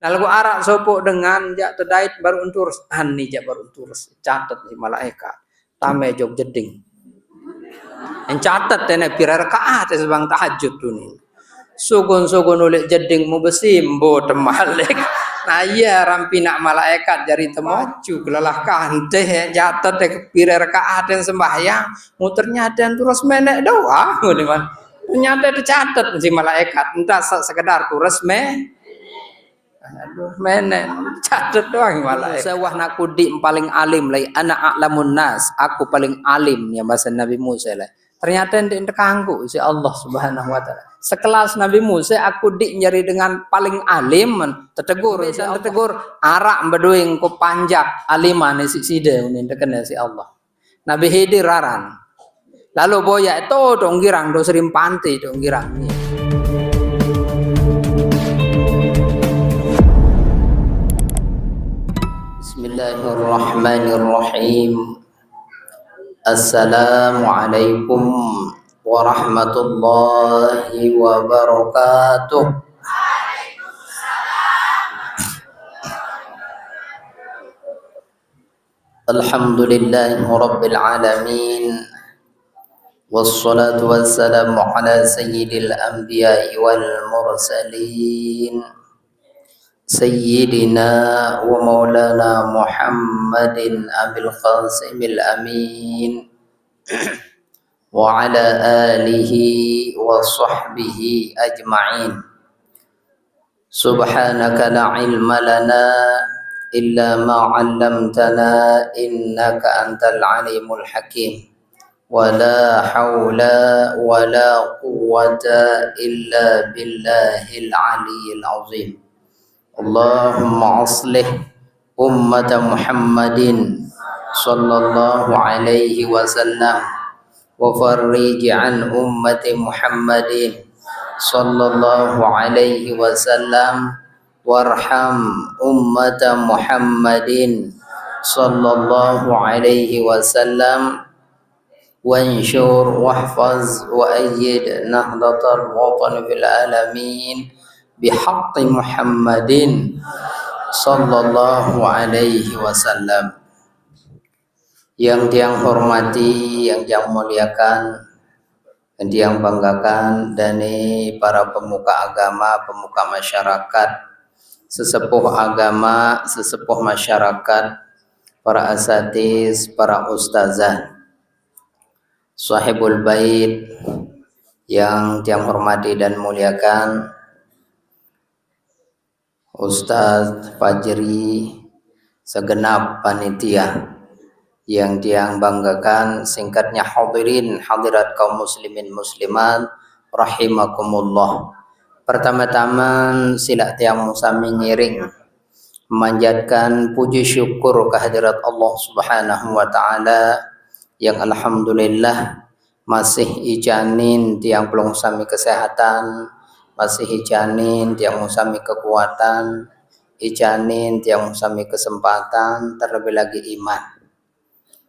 Lalu arak sopok dengan jak tedait baru unturus ani jak baru unturus catat di malaikat tame jog jeding en catat tene pira rakaat sebang tahajud dunia sugun oleh jeding mu besi mbo temalik nah iya rampina malaikat jari temaju kelelah kante catat teh pira rakaat yang sembahyang muternya dan terus menek doa ternyata dicatat si malaikat entah sekedar terus aduh menek catat doang malaikat sewah naku di paling alim lai anak a'lamun nas aku paling alim ya bahasa Nabi Musa lah ternyata ndek kanggo si Allah Subhanahu wa taala sekelas Nabi Musa aku di nyari dengan paling alim tetegur arak bedoing ko panjak aliman si side ini kena si Allah Nabi Khidir raran lalu boya itu dong girang do serim panti dong girang Bismillahirrahmanirrahim. Assalamualaikum warahmatullahi wabarakatuh. Alhamdulillahi rabbil alamin. Wassalatu wassalamu ala sayyidil anbiya'i wal mursalin. Sayyidina wa maulana Muhammadin abil qasimil amin wa ala alihi wa sahbihi ajma'in. Subhanaka la ilma lana illa ma 'allamtana innaka antal alimul hakim. Wa la hawla wa la quwwata illa billahil aliyyil azim. Allahumma aslih ummata Muhammadin sallallahu alaihi wasallam wa farrij an ummati Muhammadin sallallahu alaihi wasallam warham ummata Muhammadin sallallahu alaihi wasallam wanshur wahfaz wa ayyid nahdatal watan fil alamin bihaqqi Muhammadin sallallahu alaihi wasallam. Yang diang hormati, yang diang muliakan, yang diang banggakan dari para pemuka agama, pemuka masyarakat, sesepuh agama, sesepuh masyarakat, para asatiz, para ustazah, sahibul bait yang diang hormati dan muliakan, Ustaz Fajri, segenap panitia yang diang banggakan, singkatnya hadirin hadirat kaum muslimin muslimat rahimakumullah. Pertama-tama sila tiang musami ngiring memanjatkan puji syukur kehadirat Allah Subhanahu wa taala yang alhamdulillah masih ijanin tiang pelung sami kesehatan, masih ijanin tiang musami kekuatan, ijanin tiang musami kesempatan, terlebih lagi iman.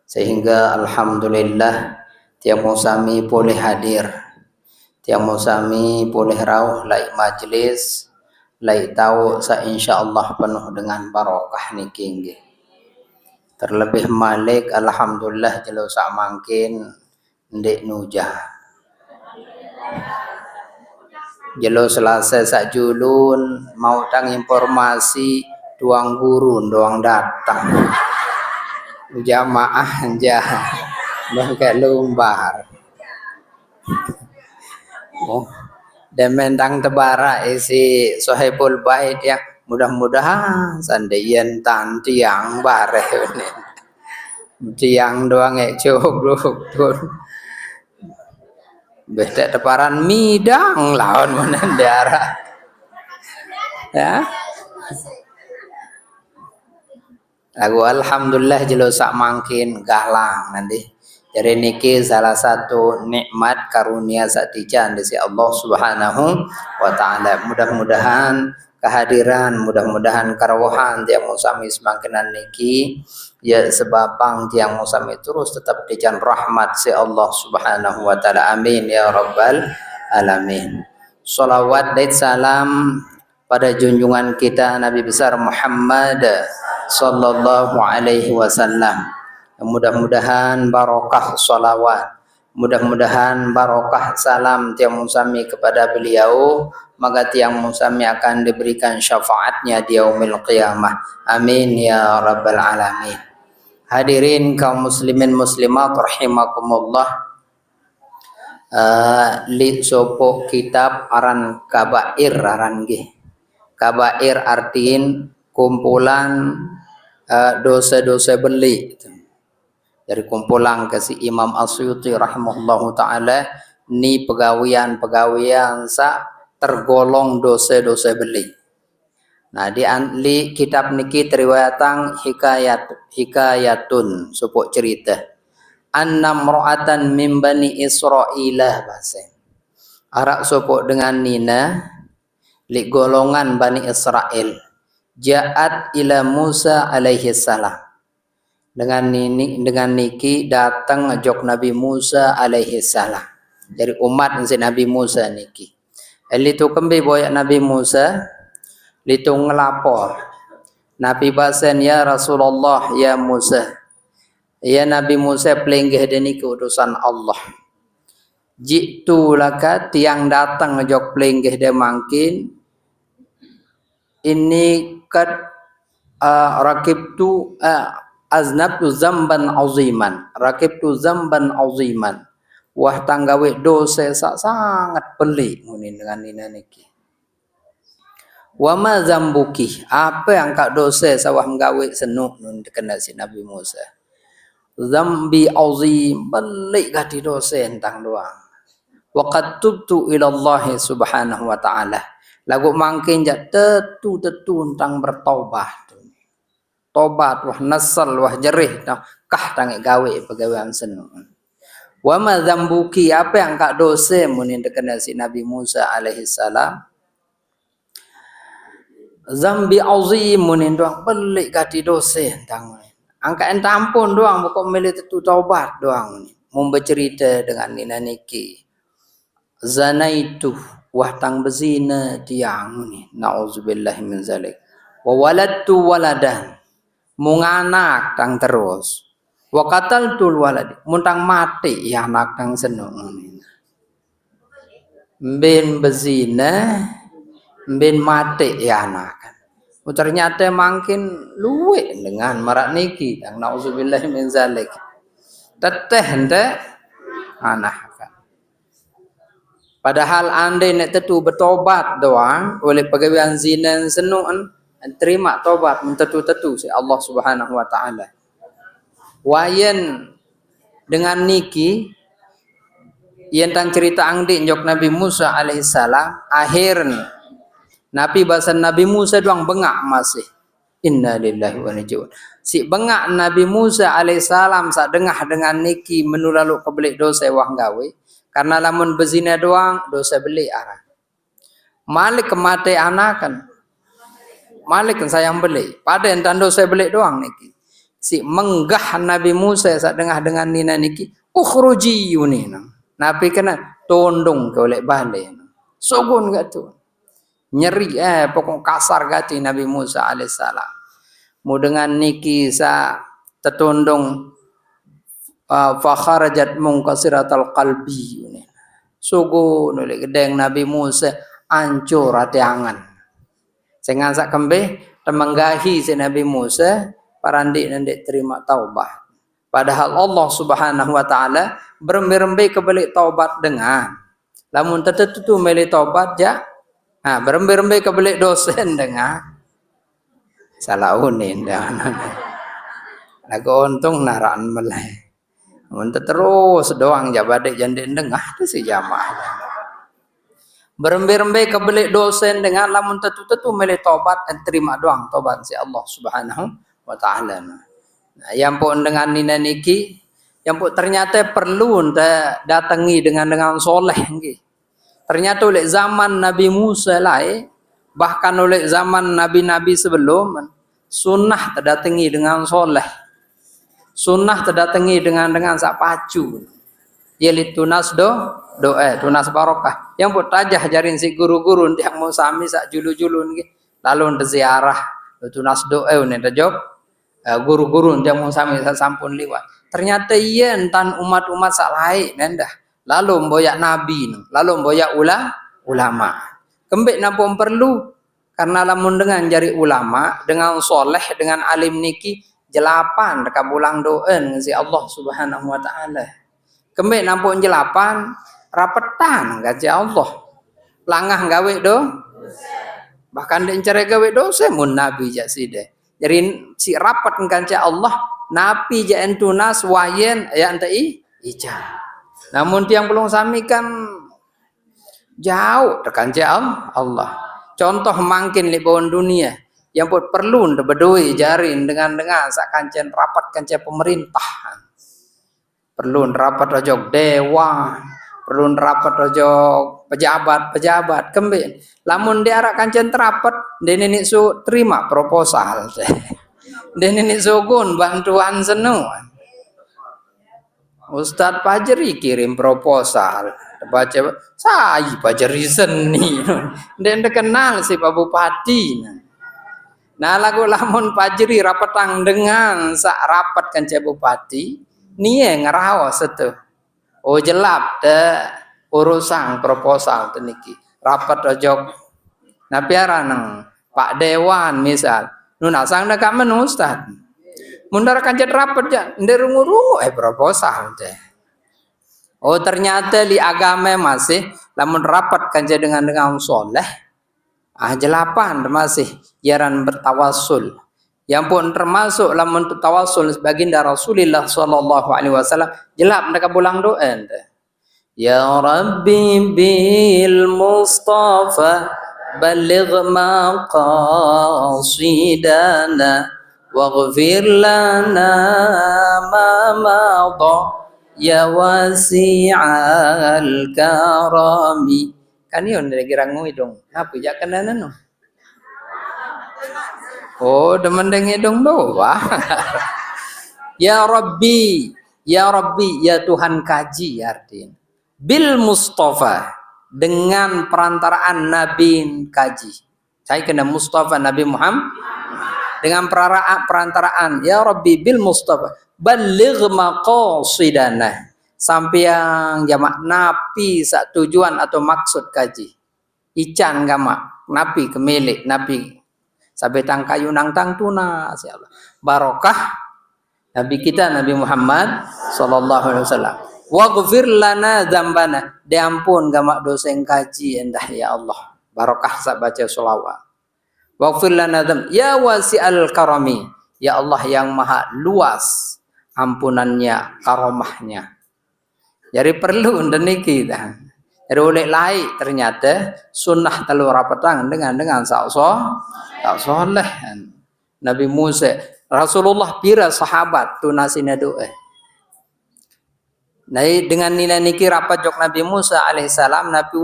Sehingga alhamdulillah tiang musami boleh hadir, tiang musami boleh rawuh lai majlis, lai tahu sa insyaallah penuh dengan barokah niki. Terlebih malik alhamdulillah jelo sak mangkin ndek nujah. Jelo selasa sak julun mau tang informasi tuang guru doang datang jamaah jah pakai lumbar dan mentang tebara isi sohibul bait ya mudah-mudahan sandayan tan tiang bareh ini tiang doang cukup tuh beda teparan midang lawan menendara ya lagu alhamdulillah jelo sak mangkin galang nanti jadi niki salah satu nikmat karunia satijan dari Allah Subhanahu wa taala. Mudah-mudahan kehadiran, mudah-mudahan karawuhan tiang musami semakinan niki ya sebabang tiang musami terus tetap dijan rahmat si Allah Subhanahu wa taala. Amin ya rabbal alamin. Shalawat dan salam pada junjungan kita Nabi besar Muhammad sallallahu alaihi wasallam. Mudah-mudahan barokah salawat, mudah-mudahan barokah salam tiang musami kepada beliau, maka tiang musami akan diberikan syafaatnya di yaumil qiyamah. Amin ya rabbal alamin. Hadirin kaum muslimin muslimat rahimakumullah. Li sopo kitab aran kabair aran nggih. Kabair artiin kumpulan dosa-dosa beli. Dari kumpulan kasih Imam Asyuti rahimahullahu taala ni pegawian sa tergolong dosa-dosa beli. Nah di kitab niki riwayatang hikayatun sopo cerita. Annam ro'atan min bani Isra'ilah bahasa. Arak sopok dengan nina li golongan bani Israel. Ja'at ila Musa alaihi salam. Dengan niki datang ngajak Nabi Musa alaihi salam. Dari umat Nabi Musa niki. Elitu kembi boyak Nabi Musa litu ngelapor. Nabi basen ya Rasulullah ya Musa. Ya Nabi Musa pelinggih deni keutusan Allah. Jitu laka tiang datang ngejok pelinggih dia mangkin. Ini kad rakibtu aznabtu zamban aziman. Rakibtu zamban aziman. Wah tanggawe dosa sangat pelik ngunin dengan nina niki. Wa ma zambuki? Apa yang kak dosa sawah nggawe senuk nun kena si Nabi Musa. Zambi azim balik gati dosa entang doang. Wa qad tubtu ila Allah subhanahu wa ta'ala. Lagu mangkin jak tetu entang bertaubat. Tobat wah nasal wah jerih kah tangi gawe pegawean senu. Wa ma zambuki apa yang kak dosa munin dekena si Nabi Musa alaihi salam. Zambi azim munin doang balik gati dosa entang. Angka enta ampun doang, bukan milih tentu taubat doang. Mau bercerita dengan nina niki. Zanaitu wahtang bezina tiang ni. Nauzubillahi min zalik. Wa waladtu waladan. Munganak tang terus. Wa qataltul walad. Muntang mati ya anak tang senung ni. Bin bezina, bin mati ya anak. Ternyata makin luwe dengan marak niki dan nauzubillahi min zalik. Teteh hendak anak kan. Padahal andai nak tentu bertobat doang oleh pegawean zina senuan terima tobat mentetu-tetu si Allah Subhanahu wa taala. Wayan dengan niki yang tang cerita angdi njok Nabi Musa alaihissalam akhirnya Nabi bahasa Nabi Musa doang bengak masih. Inna lillahi wa inna ilaihi. Si bengak Nabi Musa alaihissalam saat dengah dengan niki menulalu kebelik dosa wah gawe. Karena lamun bezina doang dosa belik arah. Malik kemati anakan. Malik kan sayang belik. Pada entan dosa belik doang niki. Si menggah Nabi Musa saat dengah dengan nina niki. Ukhruji yunina. Nabi kena tondong ke oleh balik. Sogun gak tu. Nyeri pokok kasar gati Nabi Musa alaihissalam. Mu dengan niki sa tertundung fa kharajat munkasiratal qalbi. Sugu nolek gedeng Nabi Musa ancur hati angan. Sengan sak kembe temenggahi si Nabi Musa parandik nandik terima taubat. Padahal Allah Subhanahu wa taala berembe-rembe kebalik taubat dengan lamun tertentu meli taubat ja. Nah, berembe-rembe kebelik dosen dengan salah unin dan lagu untung naraan melai. Untuk terus doang jabadik jandin dengah tu si jamaah. Berembe-rembe kebelik dosen dengan lamun tentu meli tobat dan terima doang tobat si Allah Subhanahu wa taala. Nah, yang pun dengan nina niki yang pun ternyata perlu datangi dengan soleh nggih. Ternyata oleh zaman Nabi Musa lain, bahkan oleh zaman Nabi-Nabi sebelum, sunnah terdatangi dengan soleh. Sunnah terdatangi dengan sak pacu. Yelit tunas doa tunas barokah. Yang buat tajah jarin si guru-guru yang mau sami sak julu-julun lalu untuk ziarah tunas doa nih tajok guru-guru yang mau sami sak sampun liwat. Ternyata iya entan umat-umat sak lain nendah. Lalu mboyak nabi, lalu mboyak ulama. Kembek nampun perlu karena lamun dengan jari ulama, dengan soleh, dengan alim niki jelapan reka bulang doen si Allah Subhanahu wa taala. Kembek nampun jelapan rapetan gaji Allah. Langah gawe do. Bahkan diencere gawe dosa mun nabi jak side. Jadi si rapat gaji Allah, nabi jak entunas wayen ya entai ija. Namun tiang belum sami kan jauh tekan Allah. Contoh mangkin di bawah dunia yang buat perlu berdoi jarin dengan sak kancen rapat kancen pemerintah. Perlu rapat ojok dewan, perlu rapat ojok pejabat kembali. Lamun diarak kancen rapat, dene nik su terima proposal. Dene nik sugun bantuan senu. Ustadz Pajeri kirim proposal. Baca saya Pajeri seni. Dan kenal si Pak Bupati. Nah lagu lamun Pajeri rapatang dengan sak rapat kan Cik Bupati, nie ngerawas itu. Oh jelap de urusan proposal teniki. Rapat ojok. Nah piara nang Pak Dewan misal. Nuna sang dekat menu Ustadz. Mundar kanjat rapat ya, nderungu proposal teh. Oh ternyata di agama masih lamun rapat kanjat dengan soleh. Jelapan masih jaran bertawassul. Yang pun termasuk lamun tawassul baginda Rasulullah sallallahu alaihi wasallam jelap mereka bulang doa teh. Ya Rabbi bil Mustafa baligh maqasidana waghfir lana ma madha ya wasi'al karami. Kan yun kira ngui dong. Apa ya kenana no? Oh, demen dengi dong doa. Ya Rabbi, ya Tuhan kaji artinya. Bil Mustafa dengan perantaraan Nabi kaji. Saya kena Mustafa Nabi Muhammad dengan perantaraan ya Rabbi bil Mustafa baligh maqasidana sampai yang jamak napi sak tujuan atau maksud kaji ican gama napi kemilik napi sampai tang kayu nang tang tuna ya Allah barokah Nabi kita Nabi Muhammad sallallahu alaihi wasallam waghfir lana dzambana diampun gama dosa yang kaji endah ya Allah barokah sak baca sholawat. Waghfir lana dzam ya wasi'al karami ya Allah yang maha luas ampunannya karomahnya. Jadi perlu niki dah. Jadi oleh lain ternyata sunnah telu rapatang dengan sak soleh. Nabi Musa Rasulullah pira sahabat tunasina doa. Nah dengan nilai niki rapat jok Nabi Musa alaihissalam Nabi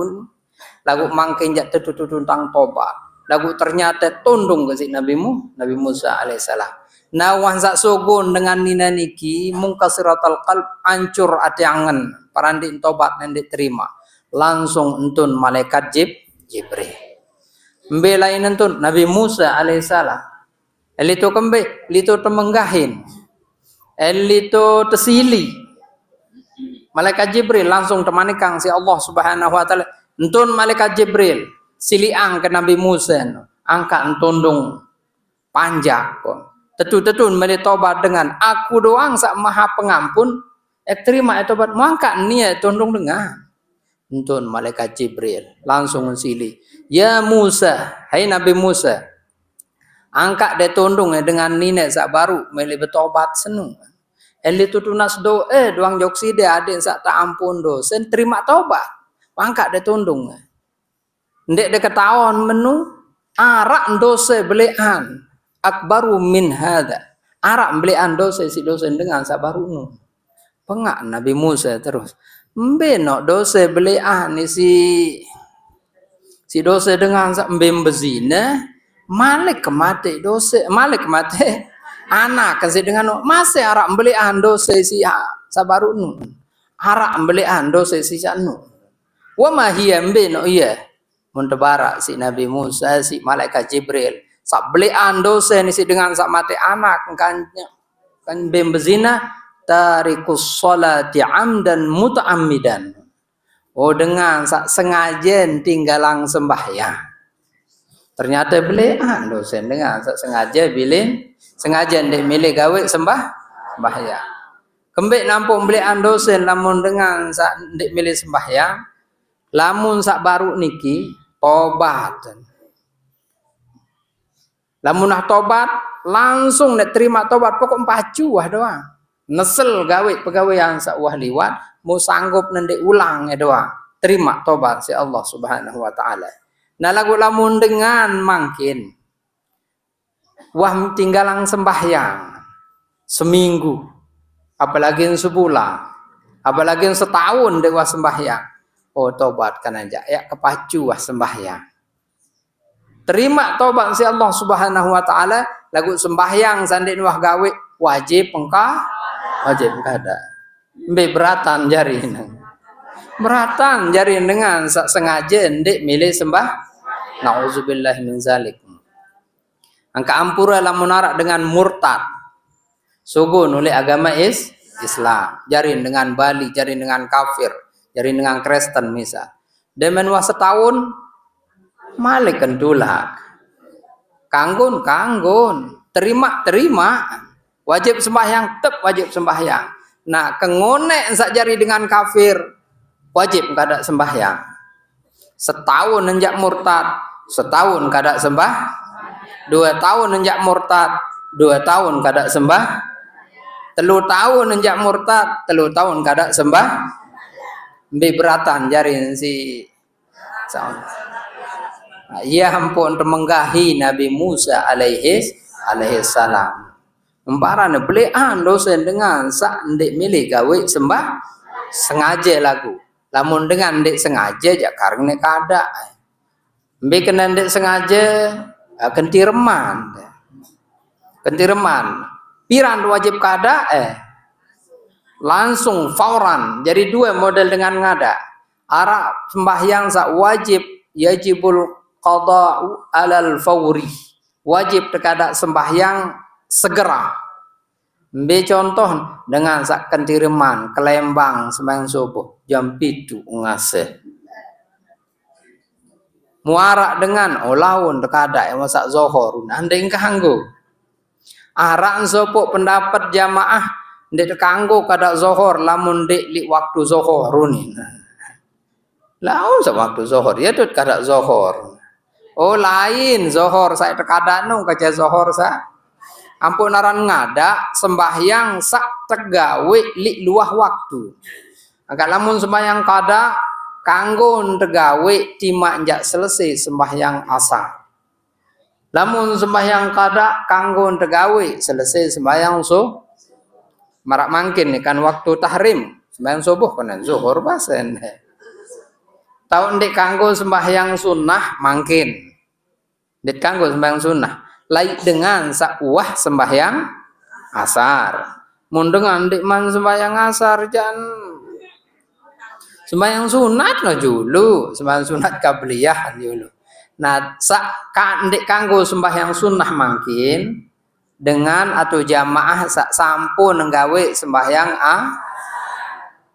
lagu mangkin jak tentang tobat. Lagu ternyata tundung ke si Nabi Musa alaihissalam. Nah wansak sugun dengan nina niki mungkasiratul qalb ancur ati angen parandi tobat yang diterima langsung entun malaikat Jibril. Mbelain entun Nabi Musa alaihissalam. Elito kembe, elito temenggahin, elito tesili. Malaikat Jibril langsung temanikan si Allah Subhanahu wa taala. Entun malaikat Jibril siliang ke Nabi Musa angkat entundung panjang kok tetun meli tobat dengan aku doang sak maha pengampun terima tobat mangkat niat tundung dengan entun malaikat Jibril langsung sili ya Musa hai Nabi Musa angkat de tundung dengan niat sak baru meli bertobat senung eli tutunas doa doang joksi de adik sak tak ampun dosa terima tobat angkat de tundung. Ndek dekat tahun menu arak dosa belian akbaru min hada arak belian dosa si dosa dengan sabaru nu pengak Nabi Musa terus mbeno dosa belian ni si dosa dengan mbem bezina malik kemati dosa malik kemati anak kasih dengan masih arak belian dosa si sabaru nu arak belian dosa si janu. Wa ma hiya mbe no iya. Mun tebara si Nabi Musa si malaikat Jibril. Sak belian dosa ni si dengan sak mati anak kan bem bezina tarikus sholati amdan muta'ammidan. Oh dengan sak sengaja tinggalang sembahyang. Ternyata belian dosen dengan sengaja bilin sengaja ndek milih gawe sembahyang. Kembek nampung belian dosen lamun dengan sak ndek milih sembahyang, lamun sak baru niki tobat. Lamun nah tobat langsung nek terima tobat pokok pacu wah doang. Nesel gawe pegawaian sak wah liwat mau sanggup ndek ulang doang. Terima tobat si Allah Subhanahu wa taala. Nah lagu lamun dengan mangkin wah tinggalang sembahyang seminggu apalagi sebulan apalagi setahun dek wah sembahyang oh tobat kan aja ya kepacu wah sembahyang terima tobat si Allah Subhanahu wa taala lagu sembahyang sandin wah gawe wajib ada mbe beratan jari beratan jari dengan sengaja ndek milih sembah. Nauzubillah min zalik. Angka ampura lamun arak dengan murtad. Sugun oleh agama Islam. Jarin dengan Bali, jarin dengan kafir, jarin dengan Kristen misal. Demen wah setahun malik kendulak. Kanggun, terima. Wajib sembahyang, wajib sembahyang. Nah, kengonek sak jari dengan kafir, wajib kada sembahyang. Setahun nenjak murtad, setahun kada sembah, 2 tahun nenjak murtad, 2 tahun kada sembah, 3 tahun nenjak murtad, 3 tahun kada sembah, mbe beratan jarin si ya ampun temenggahi Nabi Musa alaihi salam. Emparane belian dosen dengan sak ndek milih gawe sembah sengaja lagu. Lamun dengan ndek sengaja jak karne kada. Mbe kena ndek sengaja kentireman. Piran wajib kada langsung fauran. Jadi 2 model dengan ngada. Ara sembahyang sak wajib yajibul qada'u alal fauri. Wajib tekada sembahyang segera. Mbe contoh dengan sak kentireman kelembang sembahyang subuh jam 7 ngase. Muarak dengan laun tekada yang masak zohor nandeng kanggo. Arak sopok pendapat jamaah ndek kanggo kada zohor lamun ndek li waktu zohor ni. Laun sa waktu zohor ya tut kada zohor. Oh lain zohor saya tekada nu kaca zohor sa. Ampun aran ngada sembahyang sak tegawe li luah waktu. Agak lamun sembahyang kada kanggo tegawe timak jak selesai sembahyang asar. Lamun sembahyang kada kanggo tegawe selesai sembahyang marak mangkin kan waktu tahrim sembahyang subuh kan zuhur basen. Tahun dek kanggo sembahyang sunnah mangkin. Dek kanggo sembahyang sunnah. Laik dengan sakwah sembahyang asar. Mun dengan dek man sembahyang asar jan sembahyang sunat no dulu, sembahyang sunat qabliyah dulu. Nah, sak ndek kanggo sembahyang sunnah mangkin dengan atau jamaah sak sampun nggawe sembahyang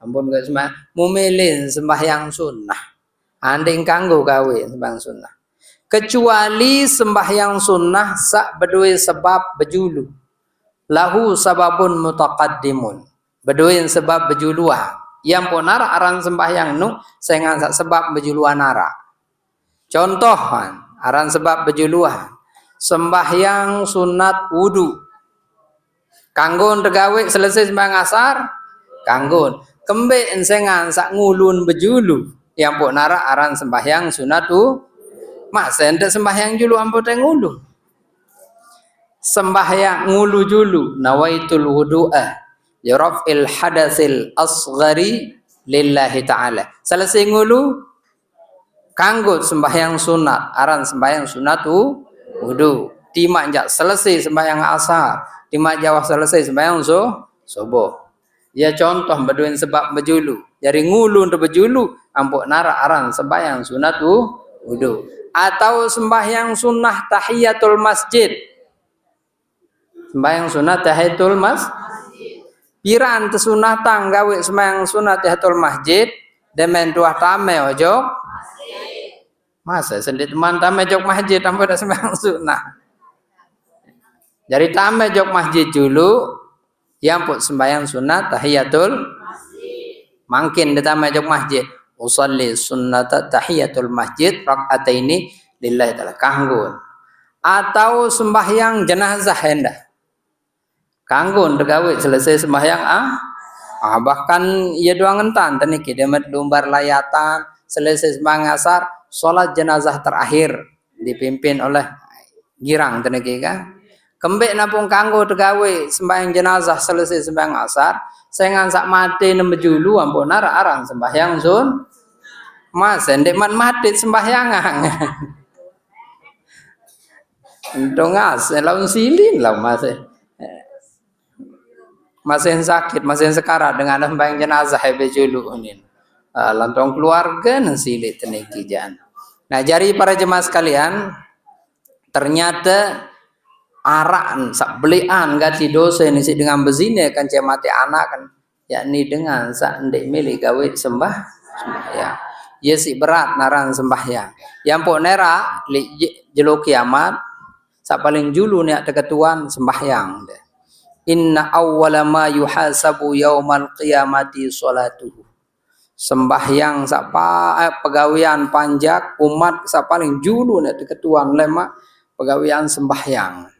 ampun gak sembahyang mumilin sembahyang sunnah. Andeng kanggo gawe sembahyang sunnah. Kecuali sembahyang sunnah sak bedue sebab bejulu. Lahu sababun mutaqaddimun. Beduin sebab bejuluan. Yang ponara aran sembahyang nu sengan sak sebab bejuluan ara. Contohan aran sebab bejuluan. Sembahyang sunat wudu. Kanggo tegawe selesai sembahyang asar, kanggo kembe ensengan sak ngulun bejulu. Yang ponara aran sembahyang sunat Mas ente sembahyang julu ampun ngulu. Sembahyang ngulu julu nawaitul wudu'a li raf'il hadatsil asghari lillahi ta'ala. Selesai ngulu kanggo sembahyang sunat, aran sembahyang sunat wudu. Timak jak selesai sembahyang asar, timak jawah selesai sembahyang subuh. Ya contoh beduin sebab bejulu. Jadi ngulu untuk bejulu ampuk nara aran sembahyang sunat wudu. Atau sembahyang sunnah tahiyatul masjid. Sembahyang sunat tahiyatul piran tesunatan gawe sembahyang sunat tahiyatul masjid demen tuah tame ojo. Masa sendiri teman tame jok masjid tanpa ada sembahyang sunnah. Jadi tame jok masjid dulu yang pun sembahyang sunat tahiyatul mungkin ditambah jok masjid usolli sunnat tahiyatul masjid rakaataini lillahi ta'ala kanggun atau sembahyang jenazah hendak kanggun tegawe selesai sembahyang bahkan ia doang entan teniki demet lumbar layatan selesai sembahyang asar salat jenazah terakhir dipimpin oleh girang teniki kan kembek napung kanggo tegawe sembahyang jenazah selesai sembahyang asar saya ngansak mati nembejulu ampun arang sembahyang sun mas ndek man mati sembahyangan ndongas laun silin lah masih sakit masih sekarat dengan sembahyang jenazah bejulu ini lantong keluarga nasilit teniki jan. Nah jari para jemaah sekalian ternyata araan sak belian gati dosa ini dengan bezina kan cemati anak kan yakni dengan sak ndek milik gawe sembahyang ya si berat naran sembahyang yang pok nera jelo kiamat sak paling julu niat ketuan sembahyang inna awwala ma yuhasabu yaumal qiyamati sholatuhu sembahyang sak pegawean panjak umat sak paling julu niat ketuan lemak pegawean sembahyang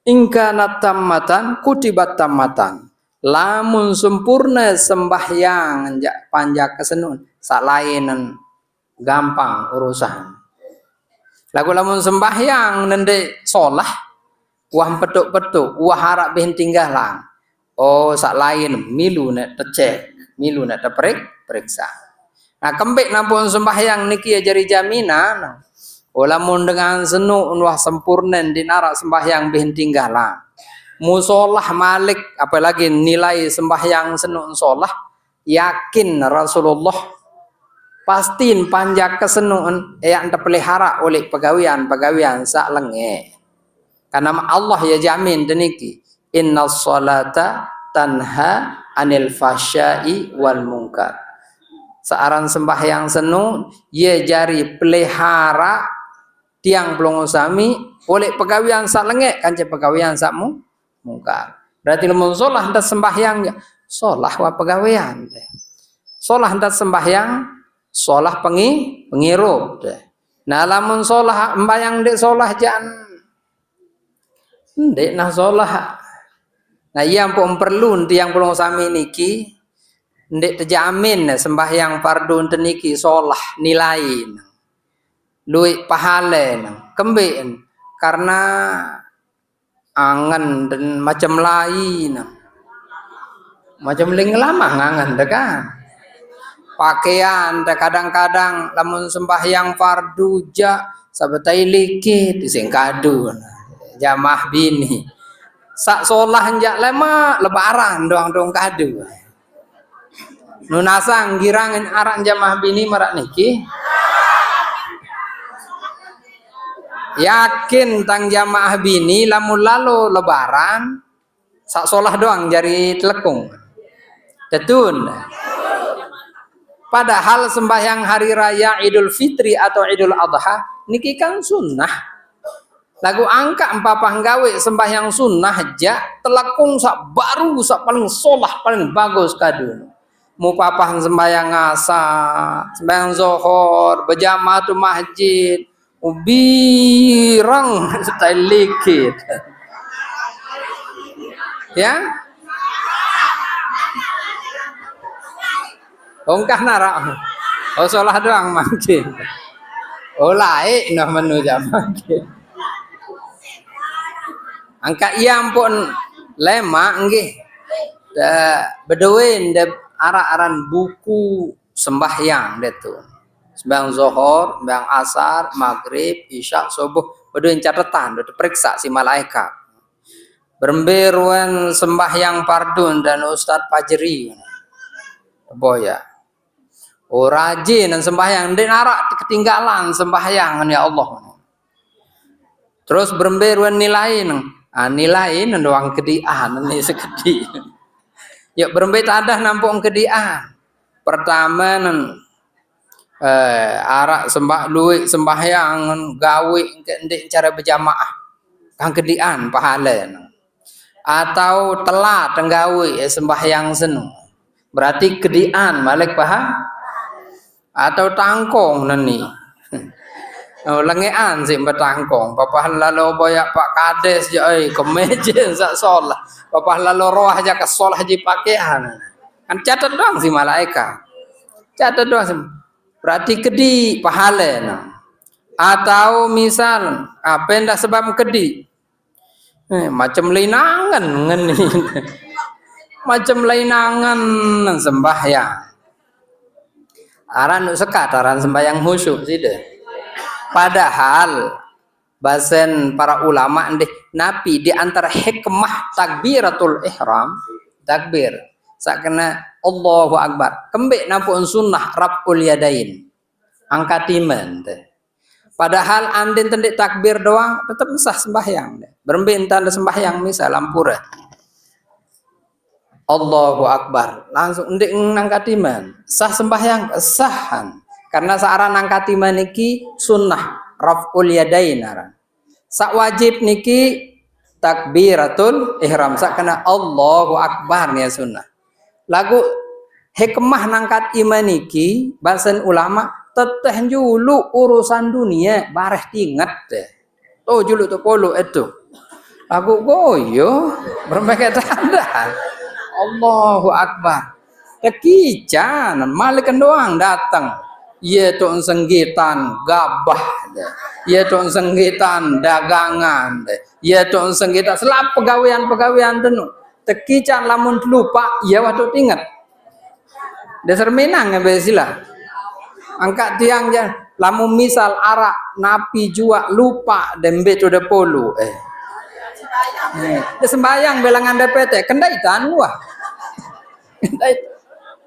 ingka natamatan kutibat tamatan lamun sempurna sembahyang panjak kesenun sak lainan gampang urusan lagu lamun sembahyang nende solah wah petuk-petuk wah harap bihin tinggalan sak lain milu nak tecek milu nak periksa nah kembek nampun sembahyang niki jari jaminan lamun dengan senu wah sempurna dinara sembahyang bihin tinggalan musolah malik apalagi nilai sembahyang senu solah yakin Rasulullah pastiin panjak kesenuan yang terpelihara oleh pegawaian sak lenge karena Allah ya jamin deniki inna sholata tanha anil fasyai wal munkar searan sembahyang senu ye jari pelihara tiang pelongo sami oleh pegawaian sak lenge kance pegawaian sak mungkar berarti lemun sholah hendak sembahyang sholah wa pegawaian sholah hendak sembahyang sholah pengirup nah lamun sholah embayang dek sholah jan dek nah sholah nah yang pun perlu tiang pelongo sami niki ndek terjamin sembahyang fardu teniki sholah nilai luik pahala kembeen karena angan dan macam lain macam ling lama ngangan dekan pakaian kadang-kadang lamun sembahyang fardu ja sabetai likit sing kadu jamaah bini sak solah njak lema lebaran doang kadu nunasang girangan arak jamaah bini marak niki yakin tang jamaah bini lamun lalu lebaran sak solah doang jari telekung tetun padahal sembahyang hari raya Idul Fitri atau Idul Adha niki kan sunnah lagu angka empapah gawe sembahyang sunnah aja telekung sak baru sak paling solah paling bagus kadun mu papah sembahyang asar sembahyang zuhur berjamaah tu masjid ubirang style likit ya ongkah nara sholah doang makin laik nah menu zaman angka iya pun lema nggih bedoin de aran buku sembahyang detu sembahyang zuhur sembahyang asar maghrib isya subuh bedoin catatan udah periksa si malaikat Beremberuan sembahyang pardun dan Ustadz Fajri. Boya. Oh rajin dan sembahyang. Dia narak ketinggalan sembahyang ya Allah. Terus beremberuan nilai. Nilai doang kedian. Ini sekedi. Ya berembe tadah nampung kedian. Pertama arak duit sembahyang gawe ndek cara berjamaah kang kedian pahala atau telat tenggawe sembahyang senu berarti kedian balik paham atau tangkong neni lengean sih betangkong papa lalu boyak Pak Kades je kemeja sak sholah papa lalu roh aja ke sholah haji pakaian kan catat doang si malaikat catat doang sih. Berarti kedi pahala atau misal apa ndak sebab kedi macam lainangan ngeni macam lainangan sembahyang aran sekat aran sembahyang khusyuk sih deh padahal bahasan para ulama ndeh nabi di antara hikmah takbiratul ihram takbir sakena Allahu Akbar kembek nampun sunnah raf'ul yadain angkat iman deh. Padahal andin tendik takbir doang tetap sah sembahyang deh. Berembin tanda sembahyang misal lampura Allahu Akbar langsung ndik ngangkat iman sah sembahyang sahan karena searan angkat iman niki sunnah raf'ul yadain aran sak wajib niki takbiratul ihram sakena Allahu Akbar nih sunnah lagu hikmah nangkat iman iki bahasan ulama teteh julu urusan dunia bareh tingat deh oh julu tu polo itu lagu goyo berbagai tanda Allahu Akbar kekican malikan doang datang iya tu senggitan gabah deh iya tu senggitan dagangan deh iya tu senggitan selap pegawaian tenu tekican lamun lupa ya waktu ingat dasar menang sila angkat tiang ya lamun misal arak napi jua lupa dembe tu de polu sembayang belangan DPT kendaitan wah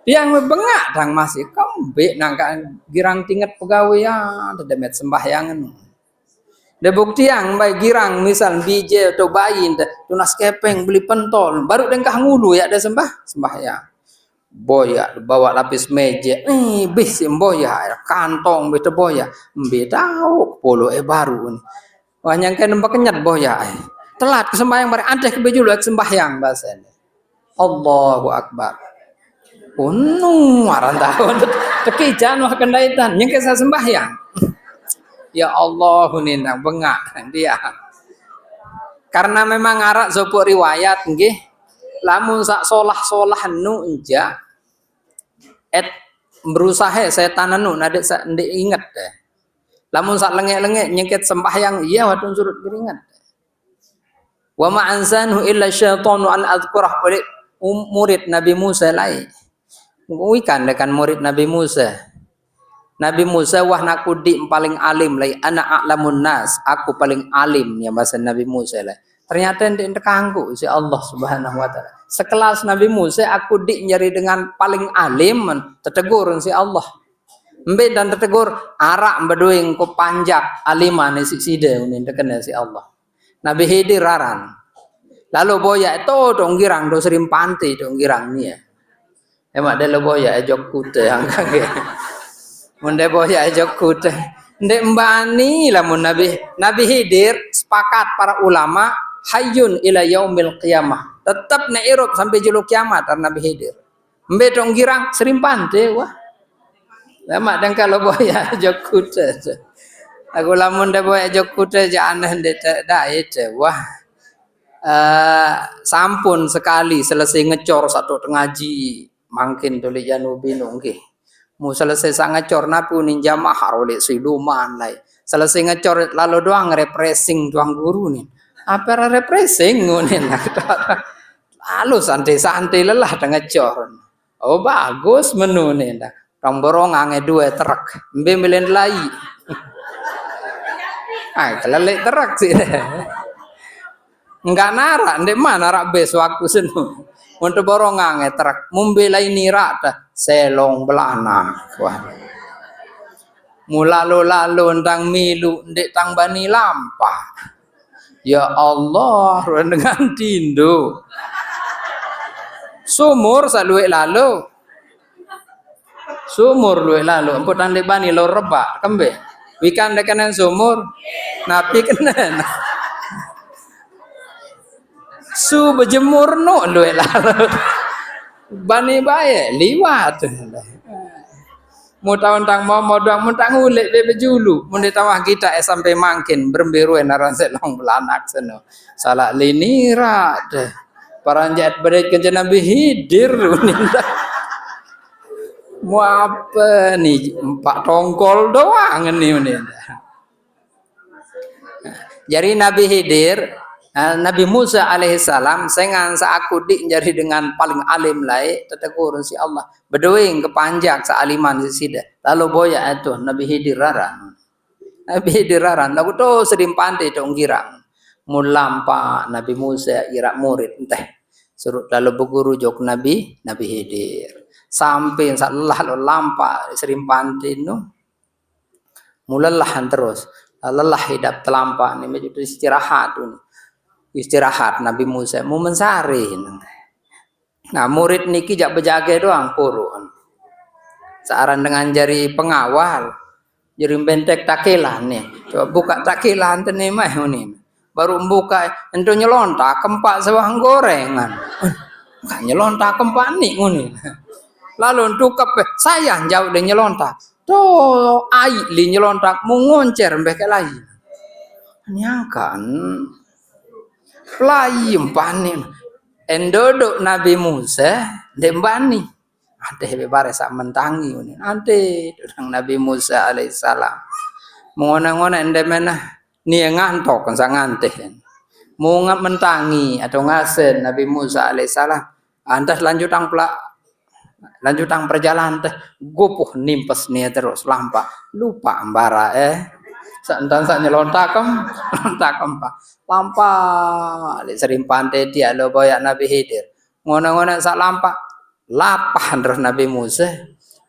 tiang bengak dang masih kembek nangka girang tingkat pegawaian demet sembahyangan de bukti yang baik girang misal bije atau bayi tunas kepeng beli pentol baru dengkah ngulu ya ada sembahyang boya bawa lapis meja bis boya kantong bete boya mbe tahu polo baru nih wah nyangka nembak kenyat boya telat ke sembahyang bareng ada ke baju lek sembahyang bahasanya Allahu Akbar waran tahun tekijan wah kendaitan nyangka saya sembahyang ya Allah nindang bengak dia karena memang arak sopuk riwayat nggih lamun sak solah nu enja berusaha setan nu nade ndek inget deh lamun sak lengek nyengket sembahyang iya wadon surut beringat wa ma ansanhu illa syaitanu an adzkurah oleh murid Nabi Musa lain wikan dekan murid Nabi Musa wah naku di paling alim lai anak a'lamun nas aku paling alim ya bahasa Nabi Musa lai ternyata ndek kanggu si Allah Subhanahu wa taala sekelas Nabi Musa aku di nyari dengan paling alim tetegur si Allah mbe dan tetegur arak bedoing ko panjak aliman si side ndekene si Allah Nabi Khidir raran lalu boya itu dong girang do serim panti dong girang nia emak dele boya ejok kute angkang Munda boya jokut ndek mbani lamun Nabi Khidir sepakat para ulama hayyun ila yaumil qiyamah tetap nairup sampai julu kiamat Nabi Khidir mbe dong girang serimpan teh wah lama dan kalau boya jokut aku lamun de boya jokut aja aneh ndek dak itu wah sampun sekali selesai ngecor satu ngaji mungkin tuli janu binung nggih mu selesai sangat ngecor napu ninja mahar oleh siluman lai selesai ngecor lalu doang repressing doang guru nih apa repressing ngunin lalu santai lelah ngecor oh bagus menu nih dah rong borong ange dua truk mbe milen lai kelelek truk sih Enggak narak, ndek mana rak bes waktu senu. Untuk borongang truk, membelai nirak dah selong belana. Wah. Mulalu-lalu ndang milu ndek tang bani lampah. Ya Allah, dengan tindo. Sumur salue lalu. Sumur luwe lalu, emput ndek bani lo rebak kembe. Wikan dekanan sumur. Napi kenen. Su berjemur no luwe lalu. Bani bae liwat. Mau tahun tang mau doang mau tang ulek be bejulu. Mun ditawah kita sampai mangkin berembiru naran selong belanak seno. Salah linira deh. Paranjat berit ke Nabi Hidir ninda. Mau apa nih Pak Tongkol doang ini. Jadi Nabi Hidir, Nabi Musa alaihissalam sengan aku dik jadi dengan paling alim lai tetekur si Allah bedoing kepanjak sealiman si sida lalu boya itu Nabi Hidir raran lalu tu sedim pantai tu girang mulampa Nabi Musa irak murid enteh suruh lalu berguru jok Nabi Hidir sampai salah lo lampa sedim pantai nu mulalah terus lelah hidup telampak ni menjadi istirahat Nabi Musa mau mensari. Nah murid niki jak berjaga doang purun. Searan dengan jari pengawal, jari bentek takilan nih. Coba buka takilan teni mah ini. Baru buka ento nyelontak kempak sewang gorengan. Bukan nyelontak kempak nih nguni. Lalu tukap sayang jauh de nyelontak. Tuh ai li nyelontak mau ngoncer mbek lain. Nyangkan Playim panin endodok Nabi Musa dembani ante bebare sak mentangi ini ante orang Nabi Musa alaihissalam mengona-ngona endemena nia ngantok sang ante mau ngap mentangi atau ngasen Nabi Musa alaihissalam antas lanjutang perjalanan teh gopoh nimpes nia terus lampa lupa ambara santan nyelontakem pak lampa sering pantai dia lo boyak Nabi Hidir ngona-ngona sak lampa lapah terus Nabi Musa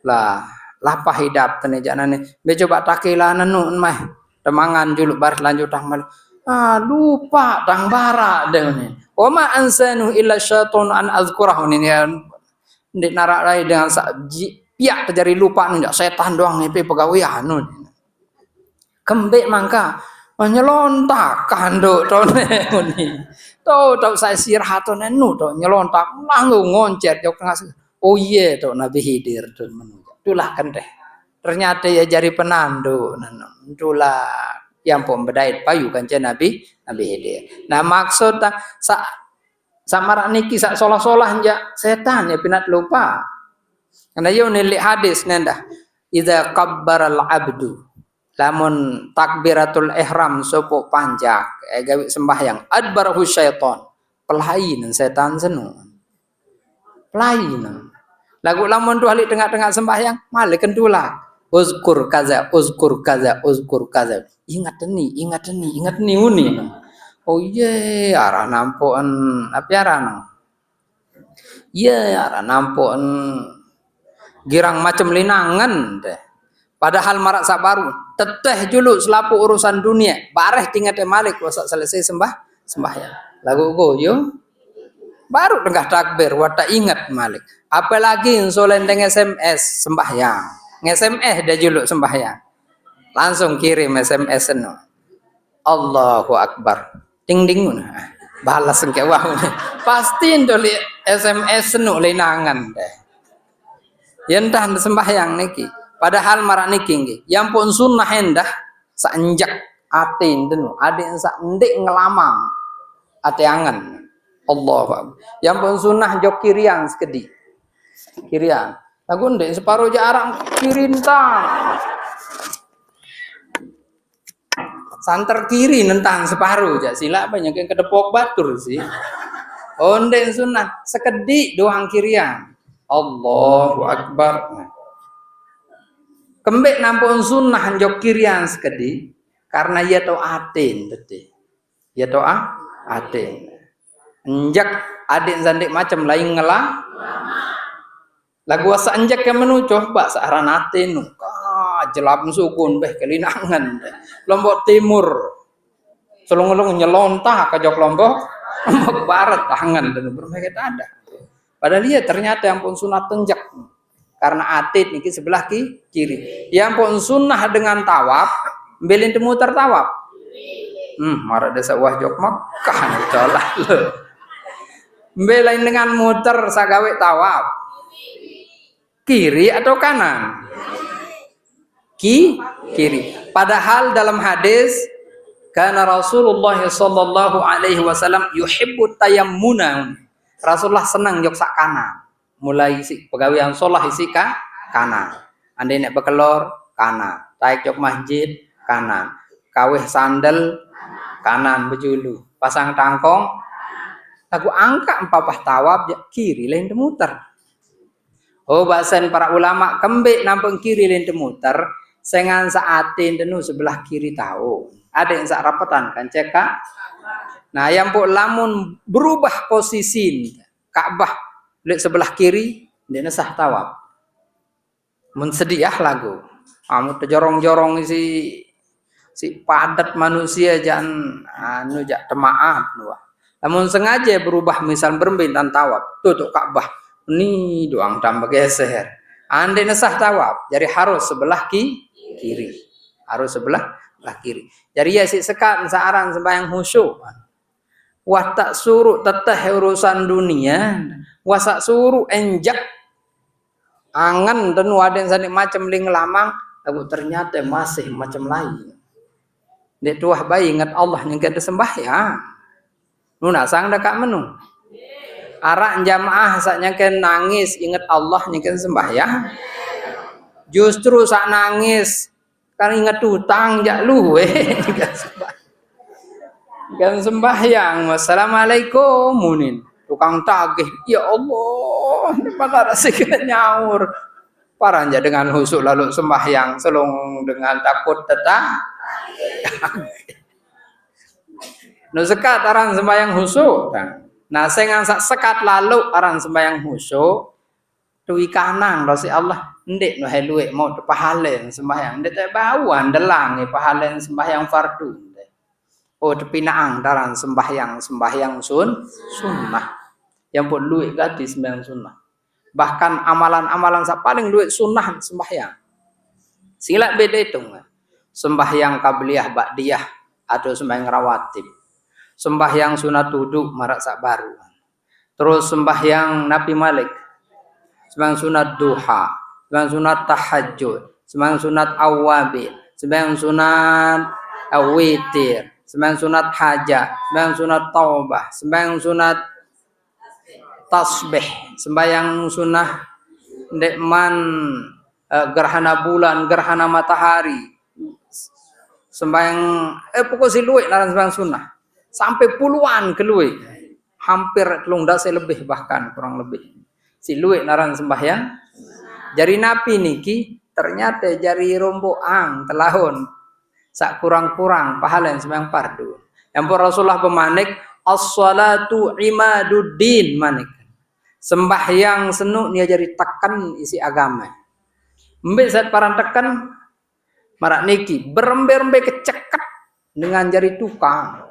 lah lapah hidap tene janane be coba takilan nu mah temangan juluk bar lanjut tang mal lupa tang bara dene wa ma ansanu illa syaiton an azkurah ini ndik narak lai dengan sak piak terjadi lupa ndak setan doang nih pegawean nu kembek mangka nyelontak kanduk tone ngene tau saya sirah tone nu to nyelontak langsung ngoncet jok tengah oh iya to Nabi Hidir tuh itulah kan deh ternyata ya jari penandu itulah yang pembedait payu kanca Nabi Hidir nah maksud samarak niki sak solah-solah ja setan ya pinat lupa karena yo nilik hadis nenda idza qabbaral abdu lamun takbiratul ihram sopo panjak gawe sembahyang adbarahu syaiton pelainan setan senu pelainan lagu lamun tu halik tengah-tengah sembahyang malik kentula uzkur kaza ingat ni uni oh ye arah nampuan apa arah ye arah nampuan girang macam linangan deh padahal marak sabaru teteh julu selapu urusan dunia bareh tinggal malik wasak selesai sembahyang lagu goyo baru tengah takbir wata ingat malik apalagi insolen dengan SMS sembahyang nge-SMS dah julu sembahyang langsung kirim SMS no Allahu Akbar ding ding balas engke wah pasti ndoli SMS no linangan deh yen tah sembahyang niki padahal marak niki yang pun sunnah hendah sanjak atin denu ade sak ndik ngelamang ateangan Allah yang pun sunnah jok kirian sekedi kirian lagu ndek separuh jarang kirintang santer kiri nentang separuh jak sila banyak yang kedepok batur sih oh ndek sunnah sekedi doang kirian Allahu Akbar kembek nampun sunnah jok kirian sekedi karena ia tau aten tete ia tau aten Enjak adik zandik macam lain ngelah. Lagu asa enjak yang menu coba searan atin jelap sukun beh kelinangan. Lombok Timur. Selong-selong nyelonta ke jok Lombok Barat tangan dan berbagai ada. Padahal dia ternyata yang pun sunat tenjak. Karena atit niki sebelah kiri. Yang pun sunnah dengan tawaf, belin temuter tawaf. Marah desa wah jok Makkah colah lo. Belain dengan muter sagawe tawaf. Kiri atau kanan? Kiri. Padahal dalam hadis karena Rasulullah sallallahu alaihi wasallam yuhibbu tayammuna. Rasulullah senang jok sak kanan. Mulai isi pegawaian sholah isi kanan. Andai nek bekelor kanan. Taik jok masjid kanan. Kawih sandal kanan bejulu. Pasang tangkong aku angka empapah tawab kiri lain temuter. Oh bahasan para ulama kembek nampang kiri lain temuter. Sengan saatin denu sebelah kiri tahu. Ada yang sak rapatan kan cekak. Nah yang pun lamun berubah posisi Ka'bah lihat sebelah kiri dia sah tawab. Mun sedih lagu. Kamu terjorong-jorong si padat manusia jangan jak temaaf nuah. Namun sengaja berubah misal berbintan tawab tutup Ka'bah ini doang tambah geser. Andai nesah tawab jadi harus sebelah kiri. Harus sebelah kiri. Jadi ya si sekat searan sembahyang khusyuk. Wah tak suruh teteh urusan dunia, wasak suruh enjak angan dan waden sanik macam ling lamang, aku ternyata masih macam lain. Dek tuah bayi ingat Allah yang kita sembahyang. Nuna sang dekat menu. Arak jamaah saknya kan nangis ingat Allah yang kita sembahyang. Justru sak nangis kan ingat utang jak luwe. Kan sembahyang wassalamualaikum munin tukang tagih ya Allah pada rasanya nyaur paranja dengan khusyuk lalu sembahyang selong dengan takut tetang no sekat aran sembahyang khusyuk nah sengan sekat lalu aran sembahyang khusyuk tuwi kanang rasi Allah ndek no helue mau pahalen sembahyang ndek teh bauan delang pahalen sembahyang fardu. Oh tepinaang daran sembahyang sunnah yang pun luik gati sembahyang sunnah bahkan amalan-amalan yang paling luik sunnah sembahyang sila beda itu sembahyang qabliyah ba'diyah atau sembahyang rawatib sembahyang sunat duduk marak sak baru terus sembahyang Nabi Malik sembahyang sunat duha sembahyang sunat tahajud sembahyang sunat awwabin sembahyang sunat witir sembahyang sunat hajat, sembahyang sunat taubah, sembahyang sunat tasbih, sembahyang sunah dekman gerhana bulan, gerhana matahari, sembahyang pokok si luwek naran sembahyang sunah, sampai puluhan ke luwek, hampir telung dasa lebih bahkan kurang lebih si luwek naran sembahyang. Jari napi niki ternyata jari romboang telahun. Sak kurang-kurang pahala yang sembahyang fardu. Yang pun Rasulullah pemanik as-salatu imaduddin manik. Sembahyang senu dia jadi tekan isi agama. Mbek saat parang tekan marak niki berembe-rembe kecekat dengan jari tukang.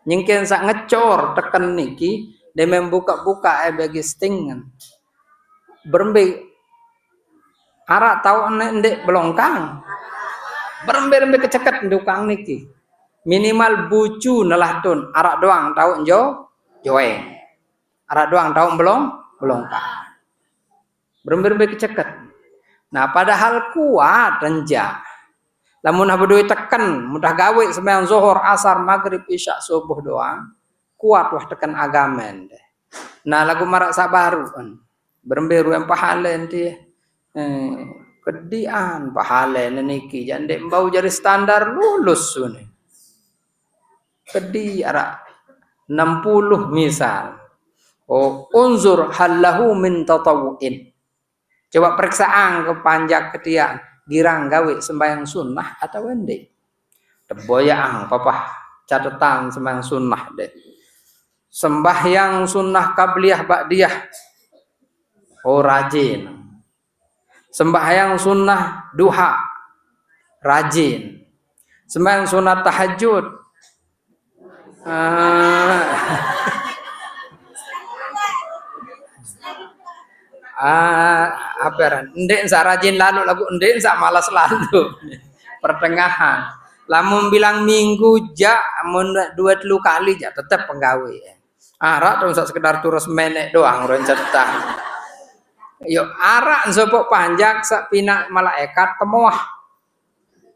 Nyingken sak ngecor tekan niki dia membuka-buka bagi stingan. Berembe arak tahu ndek belongkang. Berembe-rembe kecekat dukang niki minimal bucu nelatun arak doang tahu joeng arak doang tahu belum berembe-rembe kecekat. Nah padahal kuat renja lamun habedoi tekan mudah gawe sembahyang zuhur asar maghrib isya subuh doang kuat wah tekan agamen deh. Nah lagu marak sabaru berembe ruang pahalen dia kedian pahala niki jandek bau jari standar lulus suni kedi ara 60 misal oh unzur halahu min tatawuin coba periksaan ke panjak ketian girang gawe sembahyang sunnah atau wende teboyang papa catatan sembahyang sunnah deh Sembahyang sunnah qabliyah ba'diyah. Oh rajin. Sembahyang sunnah duha. Rajin. Sembahyang sunnah tahajud. Apa ndek sak rajin lalu lagu ndek sak malas lalu. Pertengahan. Lamun bilang minggu jak mun 2-3 kali jak tetap penggawe. Arak dong sak sekedar terus menek doang rencetah. Yo arak sopok panjak sak pinak malaikat temuah.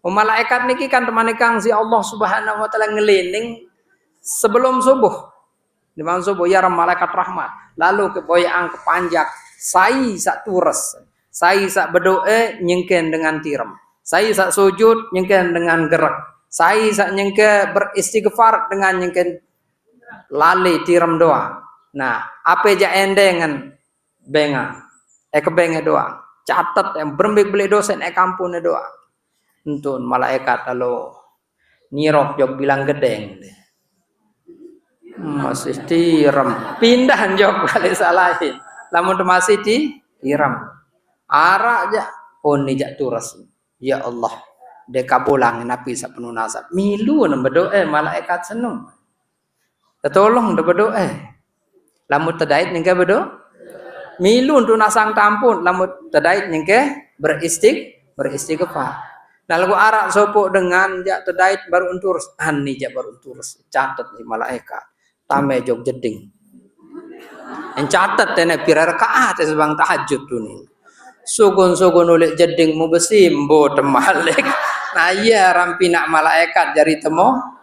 Malaikat niki kan temane kang si Allah Subhanahu wa taala ngelining sebelum subuh. Di malam subuh ya malaikat rahmat. Lalu keboyang kepanjak sai sak tures. Sai sak berdoa nyengken dengan tiram. Sai sak sujud nyengken dengan gerak. Sai sak nyengke beristighfar dengan nyengken lali tiram doang. Nah, apa ja endengan benga. Kebenge doang. Catat yang berembik beli dosen kampune doang. Entun malaikat lalu nyirok jog bilang gedeng. Masih tiram. Pindah jog kali salahin. Lamun masih tiram. Arak aja. Oh ni jak turas. Ya Allah. Deka pulang nabi sak penuh nasab. Milu nang berdoa malaikat seneng. Tolong dah berdoa. Lamun tadait ningka berdoa. Milu untuk nasang tampun. Lamun tadait ningka beristighfar. Nah lagu arak sopok dengan jak tadait baru untur hani jak baru untur catat di malaikat. Tame jog jeding. En catat tene pira rakaat sebang tahajud tu ni. Sugun-sugun oleh jeding mu besimbo temalik. Nah iya rampi nak malaikat jari temo.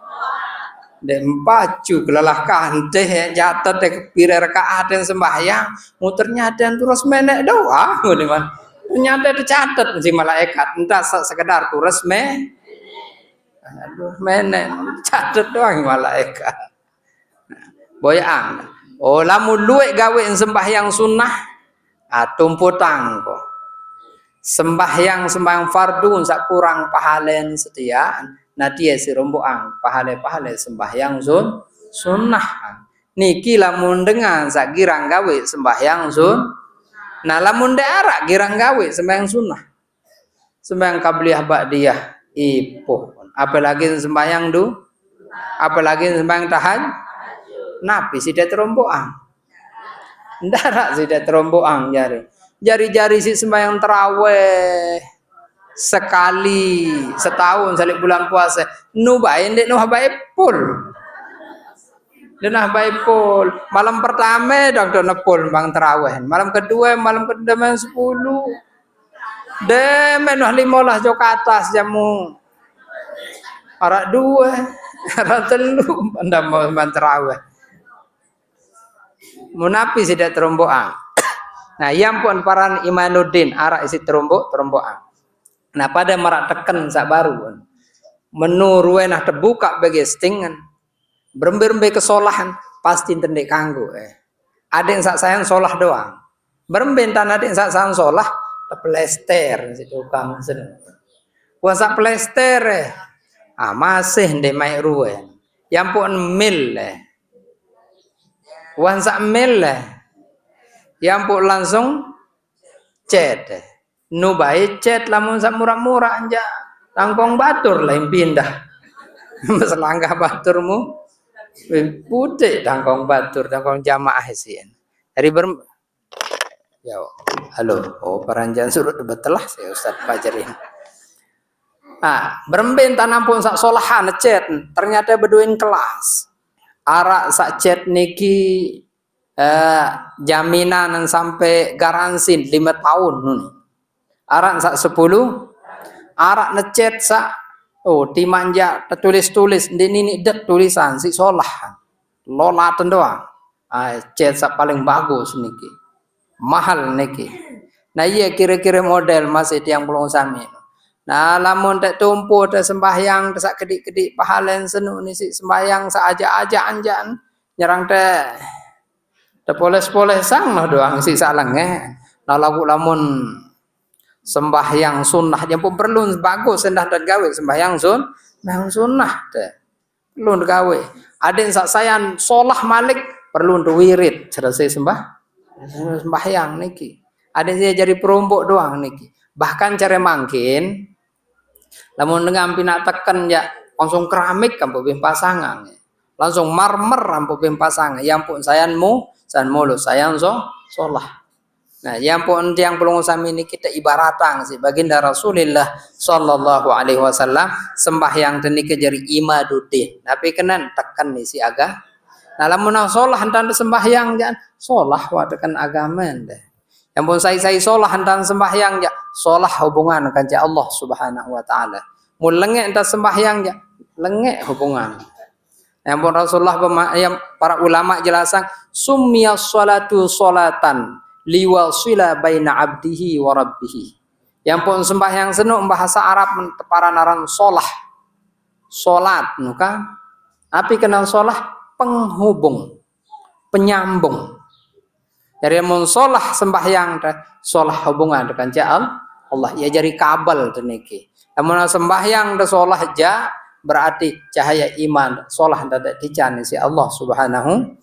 Dek pacu kelelahkan teh catat teh pira rakaat yang sembahyang mu ternyata terus menek doa gimana. Ternyata dicatat si malaikat entah sekedar terus menek catat doang malaikat. Boyang. Oh lamun luwek gawe sembahyang sunnah tumpu tangko. Sembahyang fardu sak kurang pahalen setia. Nah dia si romboang pahale sembahyang sunnah. Niki lamun dengan sak girang gawe sembahyang nah lamun daerah girang gawe sembahyang sunnah. Sembahyang qabliyah ba'diyah ipuh. Apalagi sembahyang apalagi sembahyang tahajud. Nabi sidat romboang. Ndarak sidat romboang jari si sembahyang tarawih sekali setahun salik bulan puasa nu bae ndek nu bae pul denah bae pul malam pertama dok nepul bang tarawih malam kedua malam 10 demen 15 jok atas jamu arak 2 arak 3 anda mau tarawih munapi sidat romboang. Nah yang pun para Imanuddin arak isi teromboan. Nah pada marak teken sak baru menu ruwenah terbuka bagi stingan berembe kesolahan pasti tendek kanggo ada yang sak sayang solah doang berembe tanah ada yang sak sayang solah plester si tukang sen puasa plester masih ndek mai ruwen yang pun mil wan sak mil yang pun langsung cet nu bae cet lamun sak murah-murah anja tangkong batur lain pindah selangkah baturmu putih tangkong batur tangkong jamaah sih dari ya halo peranjan surut betelah saya Ustaz pajarin beremben tanam pun sak solahan cet ternyata beduin kelas arak sak cet niki jaminan sampai garansi 5 tahun nih. Arak sak 10 arak necet sak dimanja tertulis ini det tulisan si solah lolatan doang cet sak paling bagus niki mahal niki nah iya kira-kira model masih tiang belum sami nah lamun tak tumpu tak sembahyang tak kedik-kedik pahalen senu ni si sembahyang sak aja anjan nyerang teh poles-poles sang mah doang si salang nah lamun sembahyang sunnah yang pun perlu bagus sendah dan gawe sembahyang sunnah teh perlu gawe ada yang sak sayan solah malik perlu untuk wirid selesai sembahyang niki. Ada saya jadi perombok doang niki. Bahkan cara mangkin lamun dengan pinak teken ya langsung keramik kan pun pasangan. Langsung marmer ampo pun pasangan. Yang pun sayanmu lo sayang solah. Nah, yang pun tiang pelungu sami ini kita ibaratang sih baginda Rasulullah sallallahu alaihi wasallam sembahyang tenike jari imaduddin. Tapi kenan tekan nih si aga. Nah, lamun sholah hantan sembahyang jangan sholah wa tekan agama deh. Yang pun saya sholah hantan sembahyang ya sholah hubungan kanca Allah Subhanahu wa taala. Mun lengek hantan sembahyang ya lengek hubungan. Yang pun Rasulullah yang para ulama jelasan summiyas sholatu sholatan liwasila baina abdihi wa rabbih. Yang pun sembahyang senu bahasa Arab para naran solah. Solat nuka. Api kenal solah penghubung, penyambung. Jadi mun solah sembahyang solah hubungan dengan Allah. Ya jadi kabel teniki. Namun sembahyang de solah ja berarti cahaya iman solah dadak dican si Allah Subhanahu.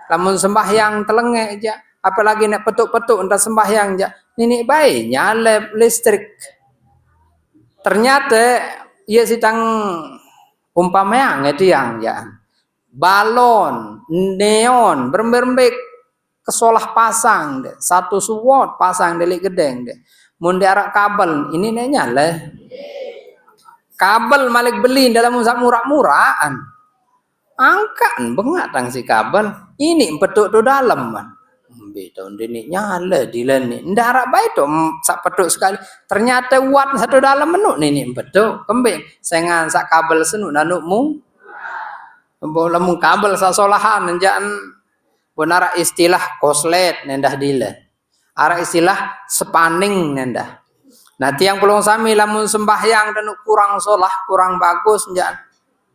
Namun sembahyang telenge aja apalagi nak petuk-petuk entah sembahyang ja ini baik nyala listrik ternyata ia sidang umpamanya ngetiang ya balon neon berembek kesolah pasang deh satu suwot pasang delik gedeng deh mun diarak kabel ini nyala kabel malik beli dalam murah-murahan angkat bengatang si kabel ini petuk tu dalam man tahun ini nyala dilani ndak baik tu sak petuk sekali ternyata watt satu dalam menuk ini petuk kembing sengan sak kabel senu nanukmu lamun kabel sak solahan njaan bonara istilah koslet nendah dile ara istilah sepaning nendah nah tiang pulung sami lamun sembahyang dan kurang solah kurang bagus njaan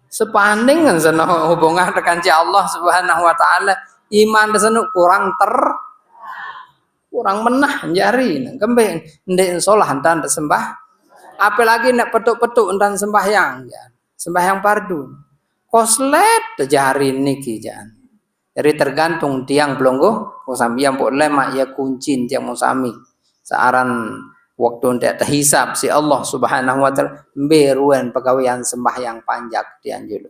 sepaning kan seno hubungan dengan Allah Subhanahu wa taala iman senu kurang kurang menah jari kembeng ndek sholah entan sembah apalagi nak petuk-petuk entan sembahyang ya sembahyang pardu koslet jari niki jan jadi tergantung tiang belonggo musami yang boleh mak ya kuncin tiang musami searan waktu ndak terhisap si Allah Subhanahu wa taala beruan pegawaian sembahyang panjak tiang julu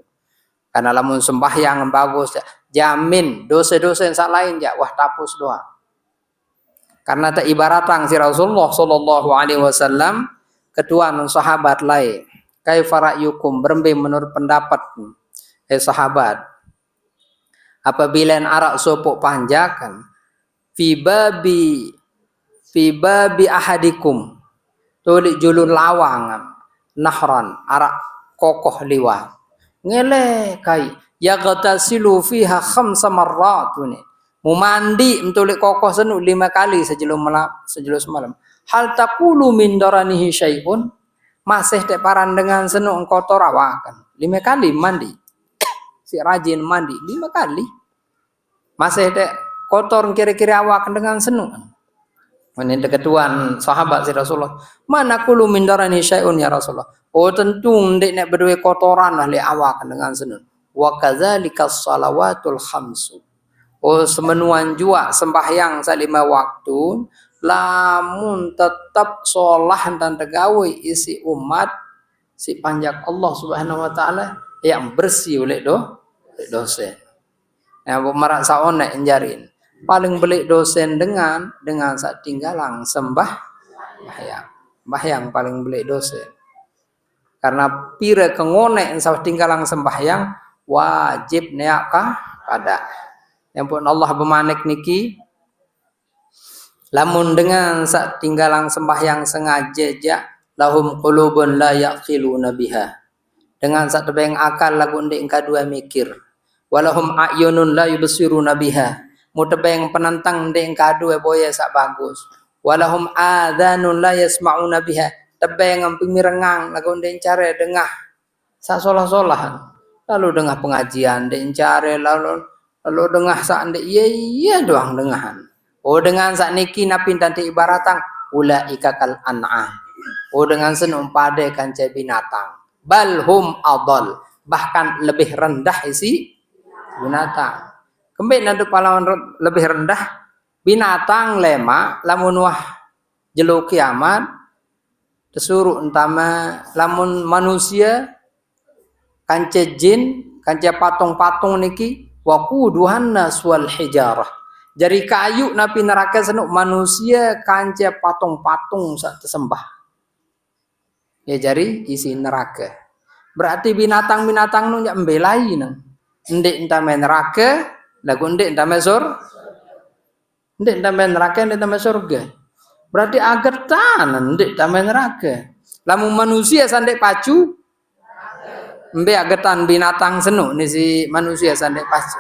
karena lamun sembahyang bagus jamin dosa-dosa yang lain ya wah tapus doa. Karena tak ibaratang si Rasulullah sallallahu alaihi wasallam kedua non sahabat lain. Kaifa ra'yukum berembe menurut pendapat sahabat. Apabila arak sopok panjakan fi babi ahadikum tulik julun lawang nahran arak kokoh liwat. Ngele kai yaghtasilu fiha khamsa marrat ni. Mandi mentulik kokoh senu 5 kali sejulus malam. Hal taqulu min daranihi syai'un masih tek paran dengan senu kotor awakan. 5 kali mandi. Si rajin mandi 5 kali. Masih tek kotor kira-kira awakan dengan senu. Ini ketuan sahabat si Rasulullah. Mana qulu min daranihi syai'un ya Rasulullah. Oh tentu ndek nek berdua kotoran lah li awakan dengan senu. Wa kadzalika shalawatul khamsu. Oh semenuan jua sembahyang salima waktu lamun tetap sholah dan tegawe isi umat si panjak Allah Subhanahu wa taala yang bersih oleh dosen. Nah, marak saone enjarin paling belik dosen dengan sak tinggalang sembahyang paling belik dosen. Karena pira kengone sak tinggalang sembahyang wajib neaka pada yang pun Allah bermanik niki lamun dengan sak tinggalang sembahyang sengaja ja lahum qulubun la yaqiluna biha dengan sak tebeng akal lagu ndek kadua mikir walahum ayunun la yubsiruna biha mutebeng penantang ndek kadua boya sak bagus walahum adzanun la yasmauna biha tebeng pimirengang lagu ndek care dengah sak solah-solahan lalu dengah pengajian ndek care lalu dengah sak ndek iya doang dengahan. Oh dengan sak niki napi tanti ibaratang ulaika kal an'am. Oh dengan senum pade kanca binatang. Bal hum adall bahkan lebih rendah isi binatang. Kembali nanti pahlawan lebih rendah binatang lema lamun wah jelo kiamat disuruh entama lamun manusia kance jin kance patung-patung niki waquduhan nas wal hijarah. Dari kayu napi neraka senuk manusia kance patung-patung sak tersembah. Ya jari isi neraka. Berarti binatang-binatang nu nyak embelai nang. Ndek entame neraka lagu ndek entame ndek entame neraka ndek entame surga. Berarti agar tanan ndek entame neraka. Lamun manusia sandek pacu mbe agetan binatang senuk ni si manusia sandek pacu.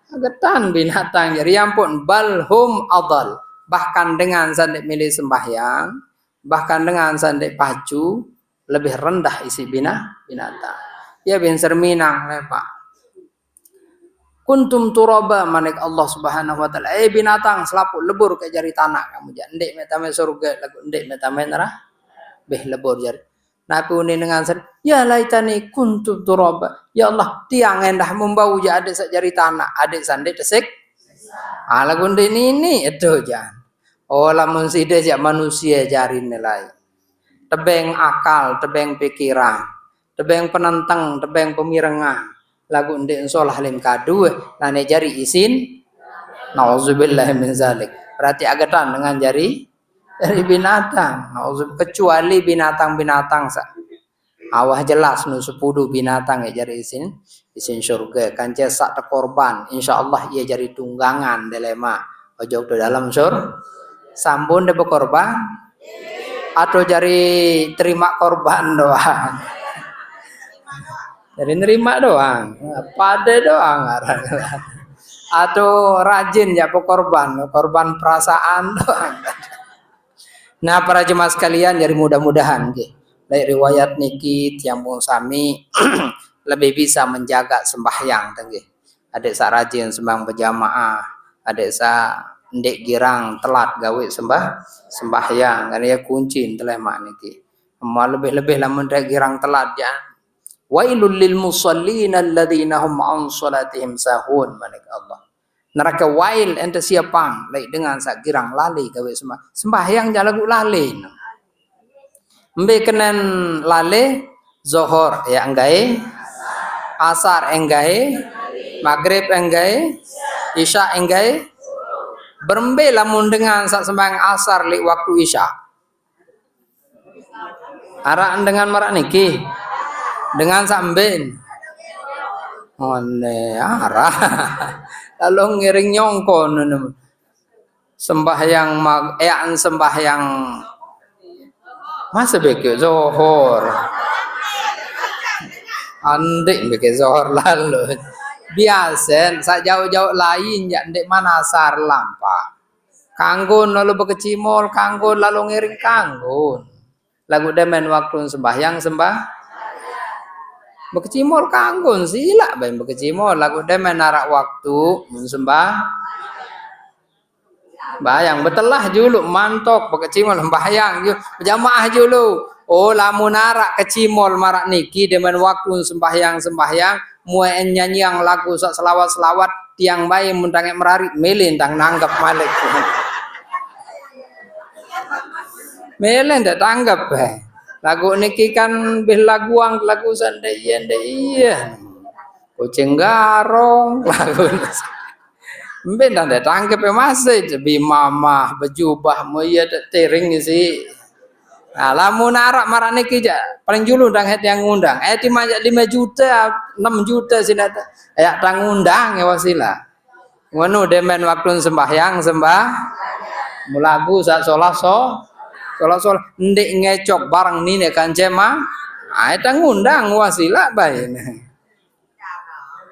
Agetan binatang jadi ampun balhum adal. Bahkan dengan sandek milih sembahyang, bahkan dengan sandek pacu lebih rendah isi binatang. Ya bin serminang Pak. Kuntum turaba manik Allah Subhanahu wa taala. Binatang selaput lebur ke jari tanah kamu jak ndek metame surga lagu ndek metame nerah beh lebur jari. Nabi uni dengan ya laitani kuntum turaba. Ya Allah tiang endah membau ja adik sak jari tanah adik sandek desik. Lagu ndek ini itu jan. Oh lamun sida jak manusia jari nilai. Tebeng akal, tebeng pikiran, tebeng penentang, tebeng pemirengah. Lagu ndek insyaallah lim kadu lane jari isin nauzubillah min zalik. Berarti agatan dengan jari dari binatang. Nauzubillah kecuali binatang-binatang sa. Awah jelas nu 10 binatang ya jari isin surga kance sak te korban insyaallah ia jari tunggangan dilema ojo dalam sampun de berkorban atau jari terima korban doang. Jadi nerima doang, pada doang, atau rajin ya korban perasaan doang. Nah para jemaah sekalian, jadi mudah-mudahan dari riwayat niki tiang sami lebih bisa menjaga sembahyang tengge. Adik sa rajin sembang berjamaah, adik sa ndek girang telat gawe sembahyang, kan ya kunci telemak niki. Lebih-lebih lamun ndek girang telat ya. Wailul lil musallin alladzina hum an salatihim sahun manik Allah. Neraka wail ente siapang lain dengan sak girang lali gawe sembahyang jalagu lali. Mbe kenen lale zuhur ya enggae, asar enggae, maghrib enggae, isya enggae. Berembe lamun dengan sak sembahyang asar li waktu isya. Araan dengan marak niki. Dengan samben one arah lalu ngiring nyongkon sembahyang sembahyang masa beke zuhur andek beke zuhur lalu biasa sak jauh-jauh lain ya ndek mana asar lampa kanggun lalu bekecimol kanggun lalu ngiring kanggun lagu demen waktu sembahyang bekecimol kanggun sila bae bekecimol lagu demen narak waktu sembah bayang betelah julu mantok bekecimol sembahyang jamaah julu oh lamun narak kecimol marak niki demen waktu sembahyang muai nyanyi yang lagu sak selawat tiang bae muntange merari melin tang nanggap malik melin tak tanggap bae. Lagu niki kan bih laguang lagu sandaian kucing garong lagu mben dah tangkep masih bi mamah bejubah moya tering sih. Nah lamun arak marah niki ja paling julu ndang het yang ngundang 5 juta 6 juta sina ya tang ngundang ya wasila ngono demen waktu sembahyang mulagu sak Soal ndek ngecok barang nini kan cema, eta ngundang wasila bae.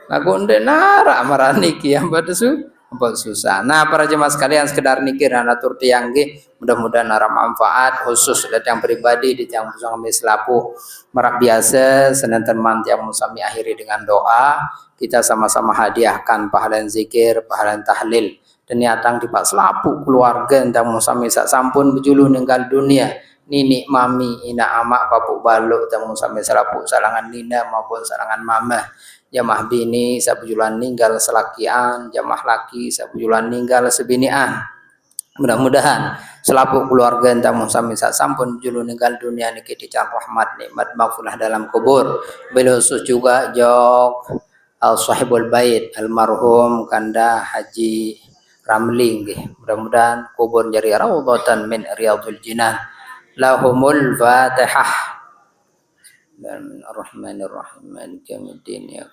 Aku ndek nara marah niki yang susah. Nah para jemaah sekalian sekedar nikir atur tiang ge mudah-mudahan nara manfaat khusus datang pribadi di tiang musami selapu merak biasa senanten man tiang musami akhiri dengan doa kita sama-sama hadiahkan pahala zikir, pahala tahlil. Dan nyatang di pak selapu keluarga entang musami sak sampun bejulu ninggal dunia nini mami ina amak papu baluk entang musami selapu salangan nina maupun salangan mama Jamaah bini sabujulan ninggal selakian, jamaah laki sabujulan ninggal sebinian. Mudah-mudahan selaku keluarga entah sami sampun julu ninggal dunia niki dican rahmat nikmat maghfirah dalam kubur. Beliau juga jok sahibul bait almarhum Kanda Haji Ramli nggih. Mudah-mudahan kubur jadi raudhatan min riyadhil jinan. Lahumul Fatihah. Bismillahirrahmanirrahim. Maliki yaumiddin ya